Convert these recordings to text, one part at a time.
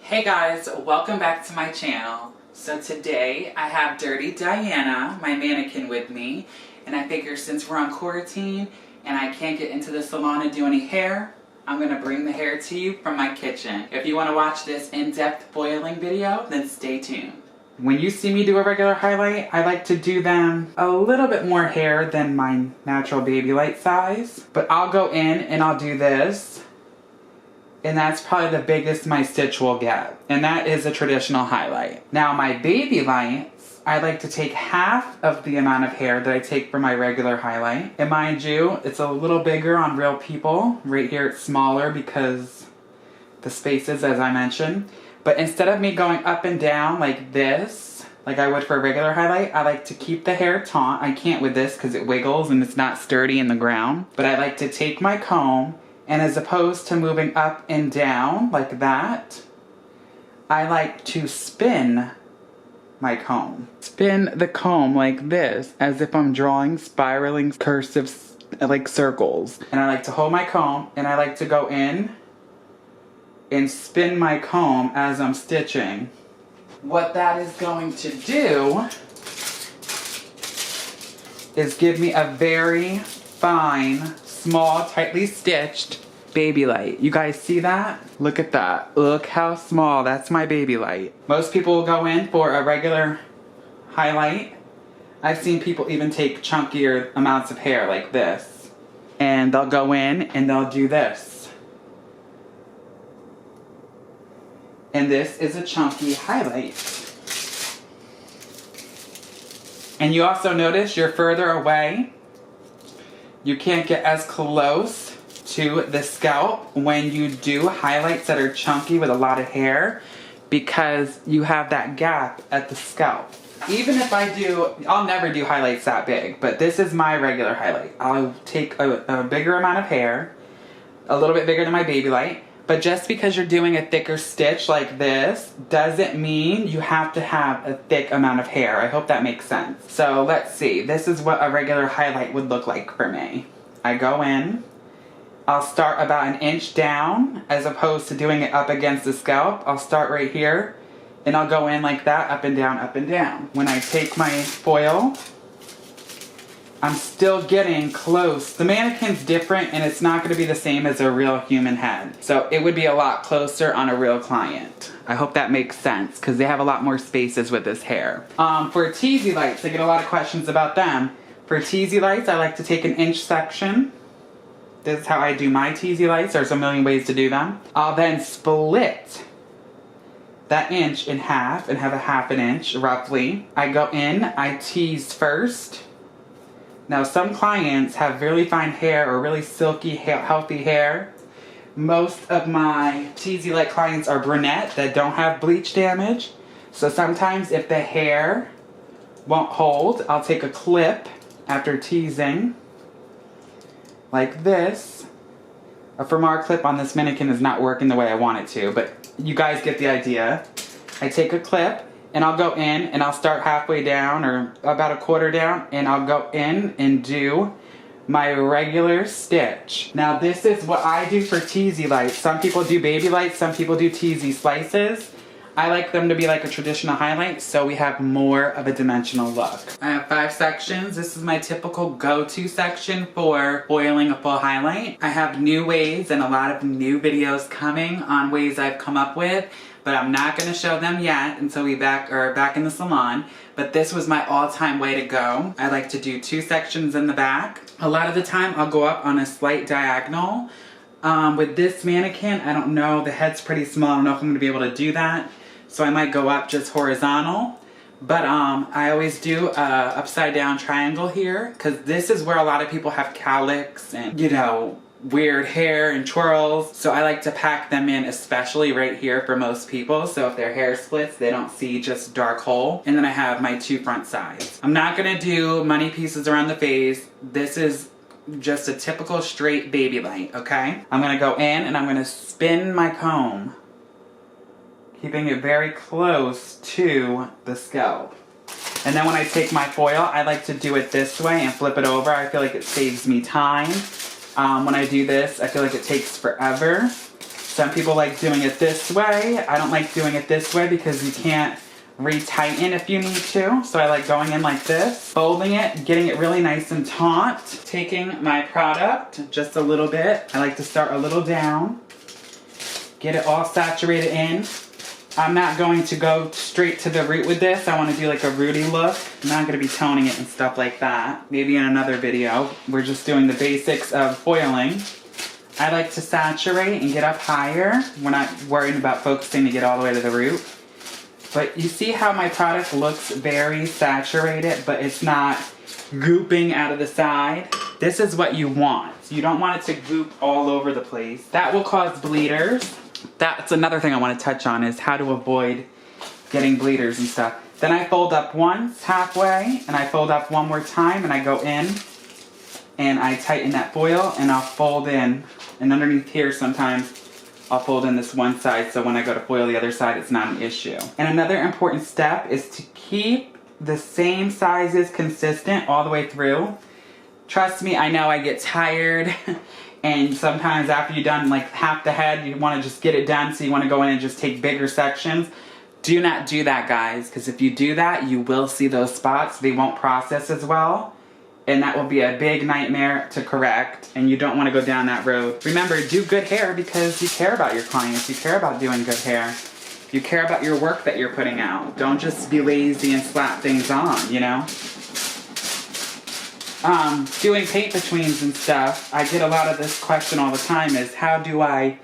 Hey guys, welcome back to my channel. So today I have Dirty Diana, my mannequin, with me, and I figure since we're on quarantine and I can't get into the salon and do any hair, I'm gonna bring the hair to you from my kitchen. If you want to watch this in-depth foiling video, then stay tuned. When you see me do a regular highlight, I like to do them a little bit more hair than my natural baby light size, but I'll go in and I'll do this. And that's probably the biggest my stitch will get. And that is a traditional highlight. Now my baby lights, I like to take half of the amount of hair that I take for my regular highlight. And mind you, it's a little bigger on real people. Right here it's smaller because the spaces, as I mentioned. But instead of me going up and down like this, like I would for a regular highlight, I like to keep the hair taut. I can't with this because it wiggles and it's not sturdy in the ground. But I like to take my comb, and as opposed to moving up and down like that, I like to spin my comb. Spin the comb like this, as if I'm drawing spiraling cursive like circles. And I like to hold my comb, and I like to go in and spin my comb as I'm stitching. What that is going to do is give me a very fine, small, tightly stitched baby light. You guys see that? Look at that. Look how small. That's my baby light. Most people will go in for a regular highlight. I've seen people even take chunkier amounts of hair like this. And they'll go in and they'll do this. And this is a chunky highlight. And you also notice you're further away. You can't get as close to the scalp when you do highlights that are chunky with a lot of hair, because you have that gap at the scalp. Even if I do, I'll never do highlights that big, but this is my regular highlight. I'll take a bigger amount of hair, a little bit bigger than my baby light, but just because you're doing a thicker stitch like this doesn't mean you have to have a thick amount of hair. I hope that makes sense. So let's see, this is what a regular highlight would look like for me. I go in, I'll start about an inch down as opposed to doing it up against the scalp. I'll start right here and I'll go in like that, up and down, up and down. When I take my foil, I'm still getting close. The mannequin's different and it's not gonna be the same as a real human head. So it would be a lot closer on a real client. I hope that makes sense because they have a lot more spaces with this hair. For teasy lights, I get a lot of questions about them. For teasy lights, I like to take an inch section. This is how I do my teasy lights. There's a million ways to do them. I'll then split that inch in half and have a half an inch roughly. I go in, I tease first. Now some clients have really fine hair or really silky, healthy hair. Most of my teasy light clients are brunette that don't have bleach damage. So sometimes if the hair won't hold, I'll take a clip after teasing like this. A Fermar clip on this mannequin is not working the way I want it to, but you guys get the idea. I take a clip and I'll go in and I'll start halfway down or about a quarter down, and I'll go in and do my regular stitch. Now this is what I do for teasy lights. Some people do baby lights, some people do teasy slices. I like them to be like a traditional highlight, so we have more of a dimensional look. I have 5 sections. This is my typical go-to section for foiling a full highlight. I have new ways and a lot of new videos coming on ways I've come up with, but I'm not gonna show them yet until we are back in the salon. But this was my all-time way to go. I like to do 2 sections in the back. A lot of the time I'll go up on a slight diagonal. With this mannequin, I don't know, the head's pretty small. I don't know if I'm gonna be able to do that. So I might go up just horizontal, but I always do a upside down triangle here, because this is where a lot of people have cowlicks and, you know, weird hair and twirls. So I like to pack them in, especially right here for most people. So if their hair splits, they don't see just dark hole. And then I have my 2 front sides. I'm not gonna do money pieces around the face. This is just a typical straight baby light, okay? I'm gonna go in and I'm gonna spin my comb, keeping it very close to the scalp. And then when I take my foil, I like to do it this way and flip it over. I feel like it saves me time. When I do this, I feel like it takes forever. Some people like doing it this way. I don't like doing it this way because you can't retighten if you need to. So I like going in like this, folding it, getting it really nice and taut. Taking my product just a little bit. I like to start a little down. Get it all saturated in. I'm not going to go straight to the root with this. I want to do like a rooty look. I'm not going to be toning it and stuff like that. Maybe in another video. We're just doing the basics of foiling. I like to saturate and get up higher. We're not worrying about focusing to get all the way to the root. But you see how my product looks very saturated, but it's not gooping out of the side. This is what you want. You don't want it to goop all over the place. That will cause bleeders. That's another thing I want to touch on, is how to avoid getting bleeders and stuff. Then I fold up once halfway, and I fold up one more time, and I go in and I tighten that foil, and I'll fold in. And underneath here sometimes I'll fold in this one side, so when I go to foil the other side, it's not an issue. And another important step is to keep the same sizes consistent all the way through. Trust me, I know I get tired. And sometimes after you've done like half the head, you want to just get it done, so you want to go in and just take bigger sections. Do not do that, guys, because if you do that, you will see those spots. They won't process as well, and that will be a big nightmare to correct, and you don't want to go down that road. Remember, do good hair because you care about your clients. You care about doing good hair. You care about your work that you're putting out. Don't just be lazy and slap things on, you know? Doing paint betweens and stuff, I get a lot of this question all the time, is how do I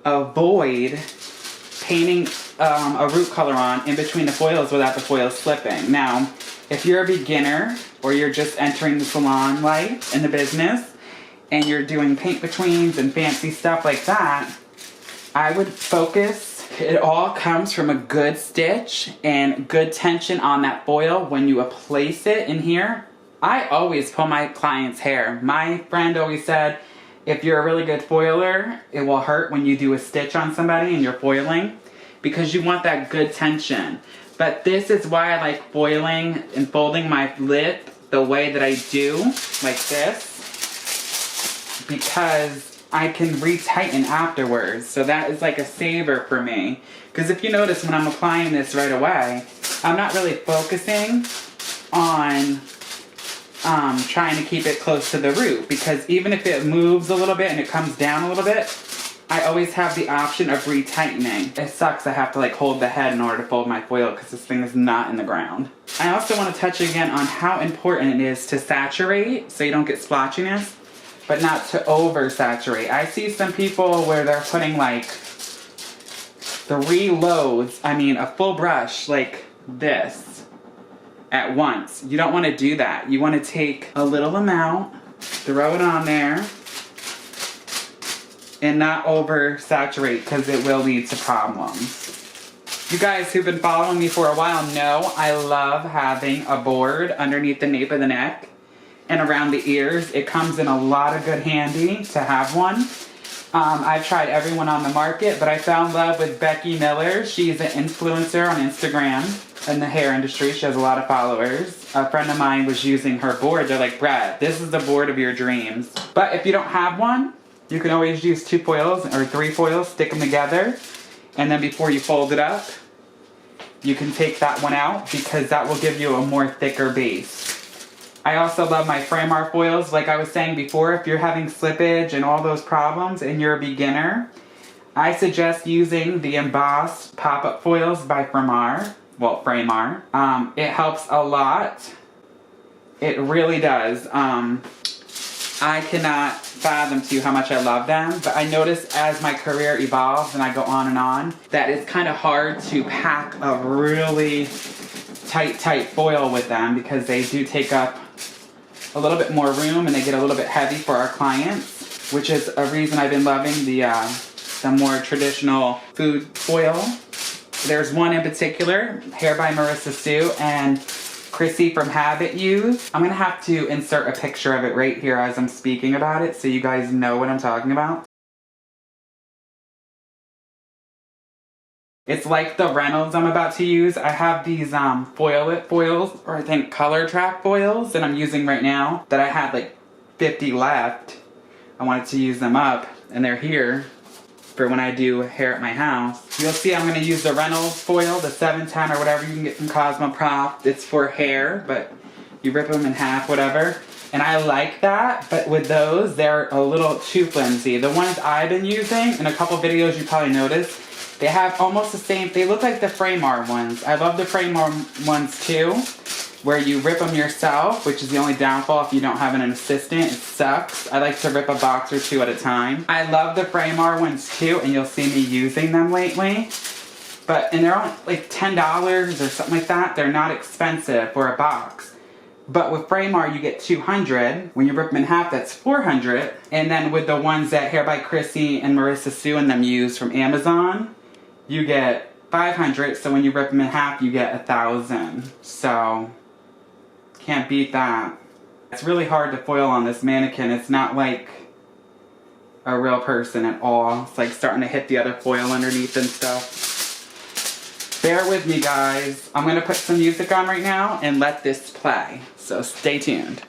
avoid painting a root color on in between the foils without the foils slipping? Now, if you're a beginner or you're just entering the salon life in the business and you're doing paint betweens and fancy stuff like that, I would focus. It all comes from a good stitch and good tension on that foil when you place it in here. I always pull my client's hair. My friend always said, if you're a really good foiler, it will hurt when you do a stitch on somebody and you're foiling, because you want that good tension. But this is why I like foiling and folding my lip the way that I do, like this, because I can retighten afterwards. So that is like a saver for me. Because if you notice, when I'm applying this right away, I'm not really focusing on trying to keep it close to the root, because even if it moves a little bit and it comes down a little bit, I always have the option of retightening. It sucks I have to like hold the head in order to fold my foil because this thing is not in the ground. I also want to touch again on how important it is to saturate so you don't get splotchiness, but not to oversaturate. I see some people where they're putting like 3 loads, I mean a full brush like this, at once. You don't want to do that. You want to take a little amount, throw it on there, and not oversaturate, because it will lead to problems. You guys who've been following me for a while know I love having a board underneath the nape of the neck and around the ears. It comes in a lot of good handy to have one. I've tried everyone on the market, but I found love with Becky Miller. She's an influencer on Instagram in the hair industry. She has a lot of followers. A friend of mine was using her board. They're like, Brad, this is the board of your dreams. But if you don't have one, you can always use 2 foils or 3 foils, stick them together, and then before you fold it up, you can take that one out, because that will give you a more thicker base. I also love my frame art foils. Like I was saying before, if you're having slippage and all those problems and you're a beginner, I suggest using the embossed pop-up foils by Framar. Well, Framar. It helps a lot. It really does. I cannot fathom to you how much I love them, but I notice as my career evolves and I go on, that it's kind of hard to pack a really tight foil with them, because they do take up a little bit more room and they get a little bit heavy for our clients, which is a reason I've been loving the more traditional food foil. There's one in particular, Hair by Marissa Sue and Chrissy from Habit use. I'm gonna have to insert a picture of it right here as I'm speaking about it so you guys know what I'm talking about. It's like the Reynolds I'm about to use. I have these foils, or I think color track foils that I'm using right now, that I had like 50 left. I wanted to use them up, and they're here. for when I do hair at my house. You'll see I'm going to use the Reynolds foil, the 710 or whatever you can get from Cosmoprof. It's for hair, but you rip them in half, whatever. And I like that, but with those, they're a little too flimsy. The ones I've been using, in a couple videos you probably noticed, they have almost the same, they look like the Framar ones. I love the Framar ones too, where you rip them yourself, which is the only downfall if you don't have an assistant. It sucks. I like to rip a box or two at a time. I love the Framar ones too, and you'll see me using them lately. And they're only like $10 or something like that. They're not expensive for a box. But with Framar, you get 200. When you rip them in half, that's 400. And then with the ones that Hair by Chrissy and Marissa Sue and them use from Amazon, you get 500. So when you rip them in half, you get 1,000. So can't beat that. It's really hard to foil on this mannequin. It's not like a real person at all. It's like starting to hit the other foil underneath and stuff. Bear with me, guys. I'm gonna put some music on right now and let this play. So stay tuned.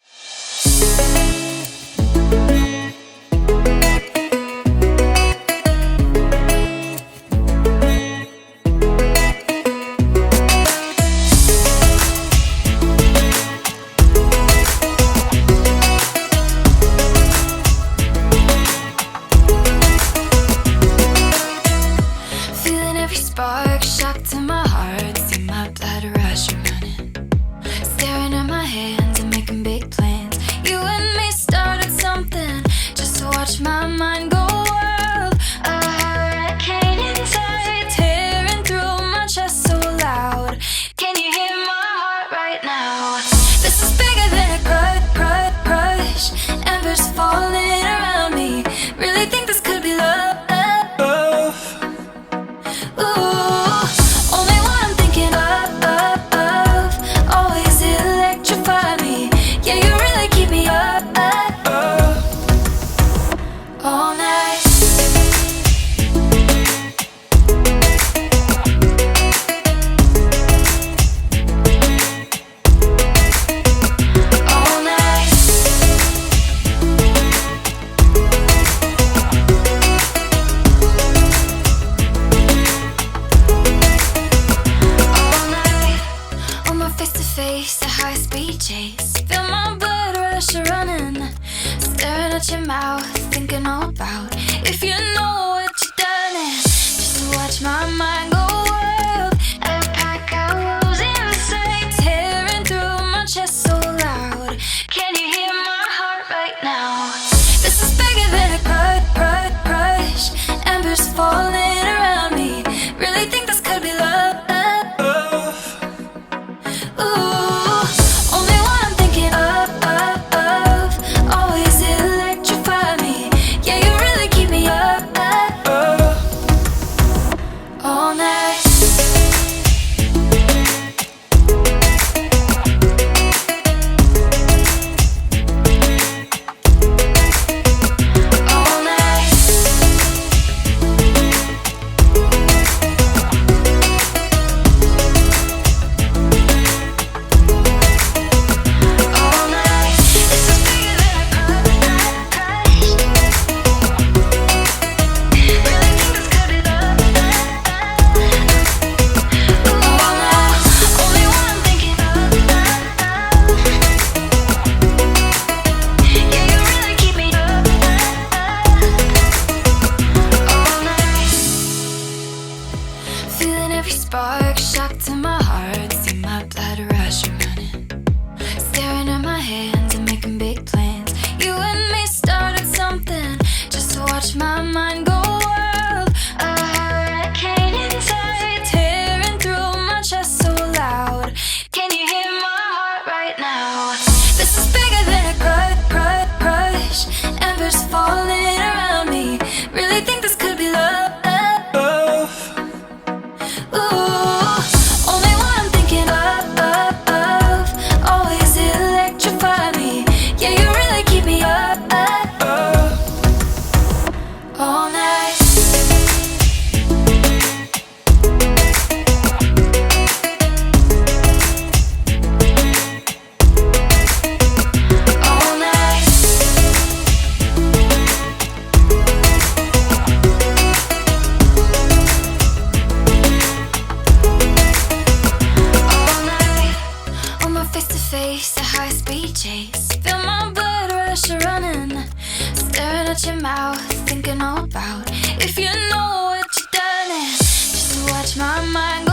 Only one I'm thinking of, always electrify me. chase. Feel my blood rush running. Staring at your mouth, thinking all about if you know what you've done is. Just watch my mind go